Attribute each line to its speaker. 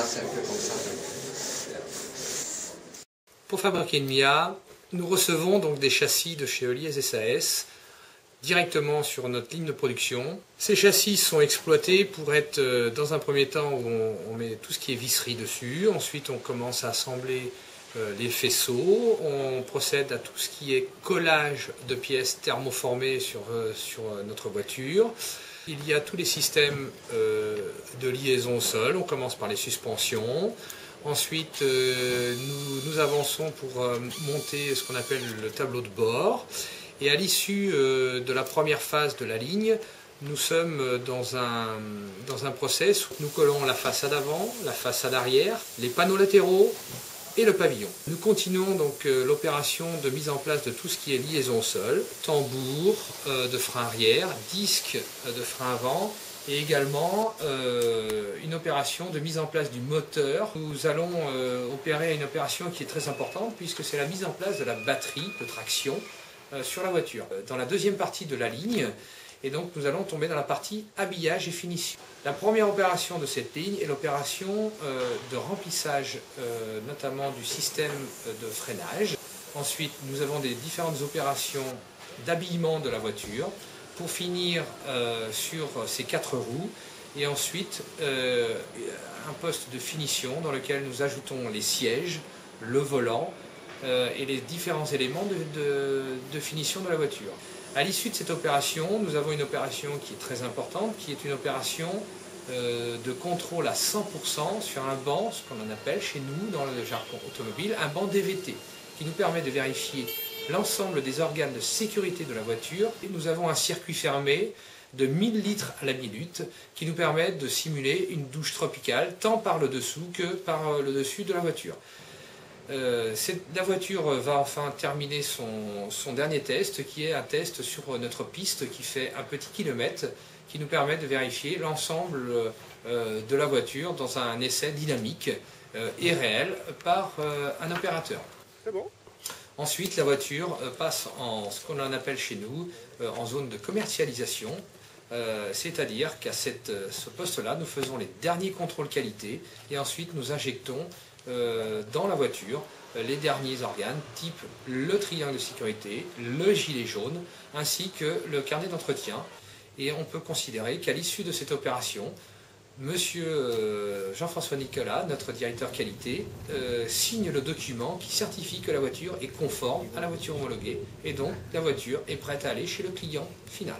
Speaker 1: c'est un peu comme ça.
Speaker 2: Pour fabriquer une MIA, nous recevons donc des châssis de chez Heuliez SAS directement sur notre ligne de production. Ces châssis sont exploités pour être, dans un premier temps, où on met tout ce qui est visserie dessus. Ensuite, on commence à assembler les faisceaux. On procède à tout ce qui est collage de pièces thermoformées sur notre voiture. Il y a tous les systèmes de liaison au sol. On commence par les suspensions. Ensuite, nous avançons pour monter ce qu'on appelle le tableau de bord. Et à l'issue de la première phase de la ligne, nous sommes dans un process où nous collons la façade avant, la façade arrière, les panneaux latéraux et le pavillon. Nous continuons donc l'opération de mise en place de tout ce qui est liaison au sol, tambour de frein arrière, disque de frein avant, et également une opération de mise en place du moteur. Nous allons opérer une opération qui est très importante puisque c'est la mise en place de la batterie de traction sur la voiture. Dans la deuxième partie de la ligne, et donc nous allons tomber dans la partie habillage et finition. La première opération de cette ligne est l'opération de remplissage notamment du système de freinage. Ensuite, nous avons des différentes opérations d'habillement de la voiture pour finir sur ces 4 roues et ensuite un poste de finition dans lequel nous ajoutons les sièges, le volant et les différents éléments de finition de la voiture. À l'issue de cette opération, nous avons une opération qui est très importante, qui est une opération de contrôle à 100% sur un banc, ce qu'on en appelle chez nous dans le jargon automobile, un banc DVT, qui nous permet de vérifier l'ensemble des organes de sécurité de la voiture. Et nous avons un circuit fermé de 1000 litres à la minute qui nous permet de simuler une douche tropicale tant par le dessous que par le dessus de la voiture. La voiture va enfin terminer son dernier test, qui est un test sur notre piste qui fait un petit kilomètre, qui nous permet de vérifier l'ensemble de la voiture dans un essai dynamique et réel par un opérateur.
Speaker 3: C'est bon.
Speaker 2: Ensuite, la voiture passe en ce qu'on appelle chez nous en zone de commercialisation, c'est-à-dire qu'à ce poste-là, nous faisons les derniers contrôles qualité et ensuite nous injectons dans la voiture les derniers organes, type le triangle de sécurité, le gilet jaune, ainsi que le carnet d'entretien. Et on peut considérer qu'à l'issue de cette opération, Monsieur Jean-François Nicolas, notre directeur qualité, signe le document qui certifie que la voiture est conforme à la voiture homologuée et donc la voiture est prête à aller chez le client final.